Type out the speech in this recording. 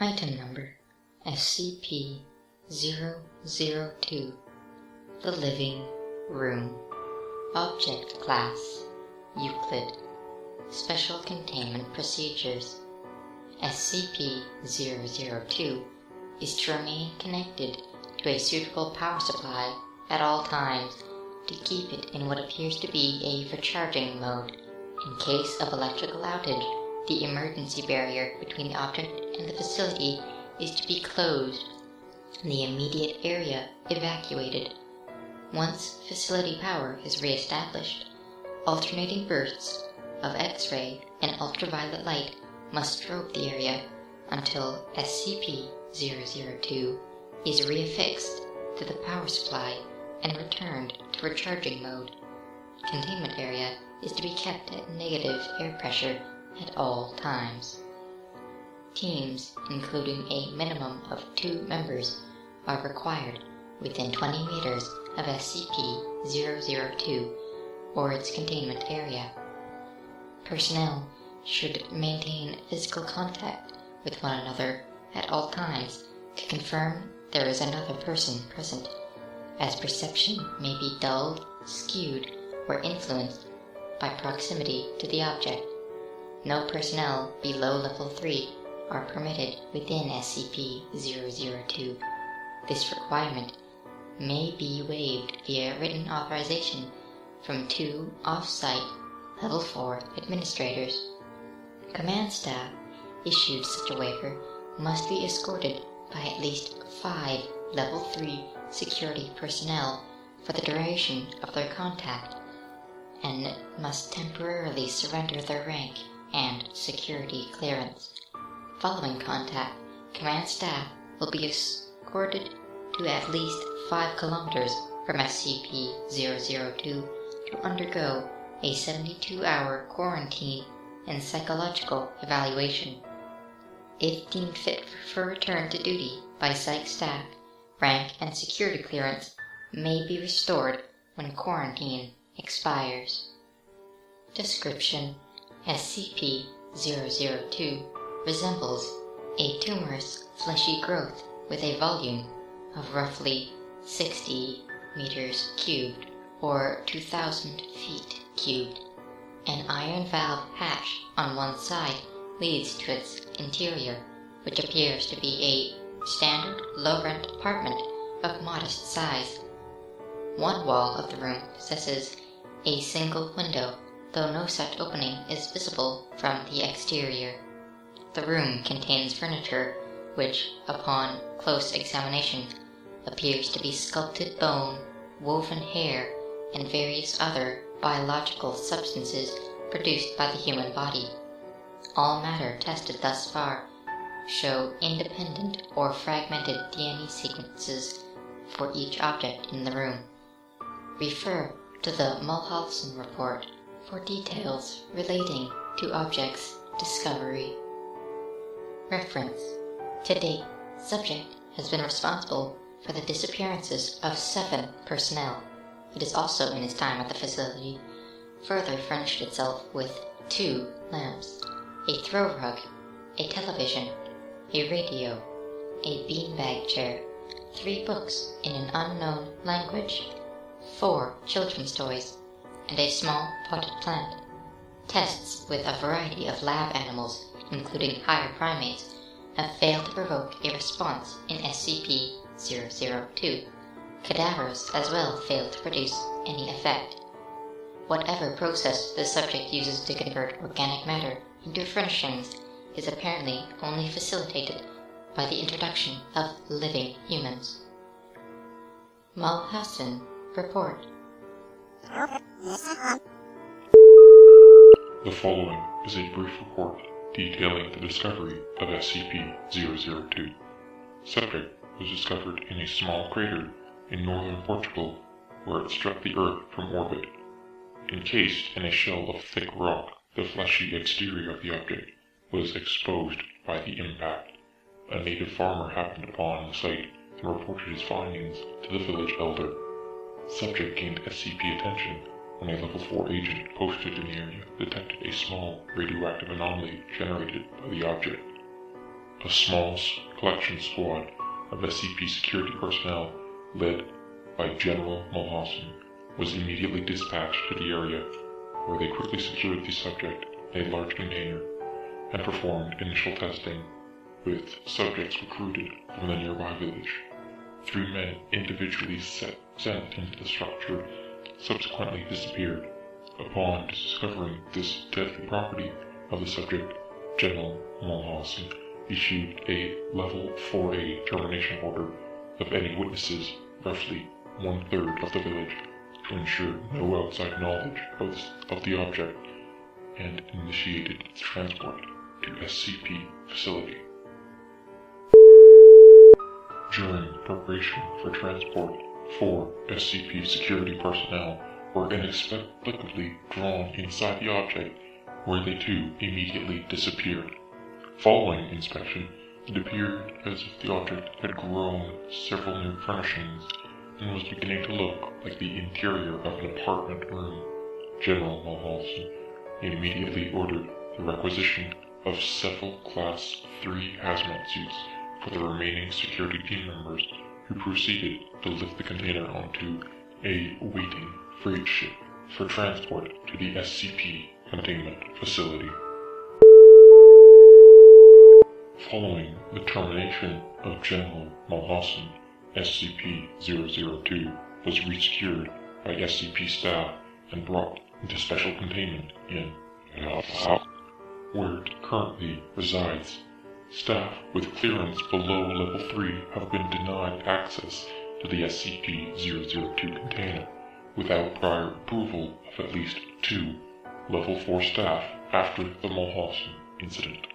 Item Number SCP-002 The Living Room. Object Class Euclid. Special Containment Procedures. SCP-002 is to remain connected to a suitable power supply at all times to keep it in what appears to be a recharging mode. In case of electrical outage, the emergency barrier between the object and the facility is to be closed and the immediate area evacuated. Once facility power is re-established, alternating bursts of X-ray and ultraviolet light must strobe the area until SCP-002 is reaffixed to the power supply and returned to recharging mode. Containment area is to be kept at negative air pressure at all times. Teams, including a minimum of 2 members, are required within 20 meters of SCP-002 or its containment area. Personnel should maintain physical contact with one another at all times to confirm there is another person present, as perception may be dulled, skewed, or influenced by proximity to the object. No personnel below Level 3 are permitted within SCP-002. This requirement may be waived via written authorization from 2 off-site Level 4 administrators. Command staff issued such a waiver must be escorted by at least 5 Level 3 security personnel for the duration of their contact, and must temporarily surrender their rank and security clearance. Following contact, command staff will be escorted to at least 5 kilometers from SCP-002 to undergo a 72-hour quarantine and psychological evaluation. If deemed fit for return to duty by Psych staff, rank and security clearance may be restored when quarantine expires. Description: SCP-002 resembles a tumorous, fleshy growth with a volume of roughly 60 meters cubed or 2,000 feet cubed. An iron valve hatch on one side leads to its interior, which appears to be a standard low-rent apartment of modest size. One wall of the room possesses a single window, though no such opening is visible from the exterior. The room contains furniture which, upon close examination, appears to be sculpted bone, woven hair, and various other biological substances produced by the human body. All matter tested thus far show independent or fragmented DNA sequences for each object in the room. Refer to the Mulhacen Report for details relating to objects discovery. Reference: to date, subject has been responsible for the disappearances of 7 personnel. It is also, in its time at the facility, further furnished itself with 2 lamps, a throw rug, a television, a radio, a beanbag chair, 3 books in an unknown language, 4 children's toys, and a small potted plant. Tests with a variety of lab animals, including higher primates, have failed to provoke a response in SCP-002. Cadavers as well failed to produce any effect. Whatever process the subject uses to convert organic matter into furnishings is apparently only facilitated by the introduction of living humans. Mulhacen Report. The following is a brief report detailing the discovery of SCP-002. Subject was discovered in a small crater in northern Portugal, where it struck the Earth from orbit. Encased in a shell of thick rock, the fleshy exterior of the object was exposed by the impact. A native farmer happened upon the site and reported his findings to the village elder. Subject gained SCP attention when a Level 4 agent posted in the area detected a small radioactive anomaly generated by the object. a small collection squad of SCP security personnel led by General Mulhacen was immediately dispatched to the area, where they quickly secured the subject in a large container and performed initial testing, with subjects recruited from the nearby village. 3 men individually sent into the structure subsequently disappeared. Upon discovering this deadly property of the subject, General Mulhacen issued a Level 4A termination order of any witnesses, roughly 1/3 of the village, to ensure no outside knowledge of the object, and initiated its transport to SCP facility. During preparation for transport, 4 SCP security personnel were inexplicably drawn inside the object, where they too immediately disappeared. Following inspection, it appeared as if the object had grown several new furnishings and was beginning to look like the interior of an apartment room. General Mulhacen immediately ordered the requisition of several Class 3 hazmat suits for the remaining security team members, who proceeded to lift the container onto a waiting freight ship for transport to the SCP Containment facility. Following the termination of General Mulhacen, SCP-002 was resecured by SCP staff and brought into special containment in Mulhacen, where it currently resides. Staff with clearance below Level 3 have been denied access to the SCP-002 container without prior approval of at least 2 Level 4 staff after the Mulhacen incident.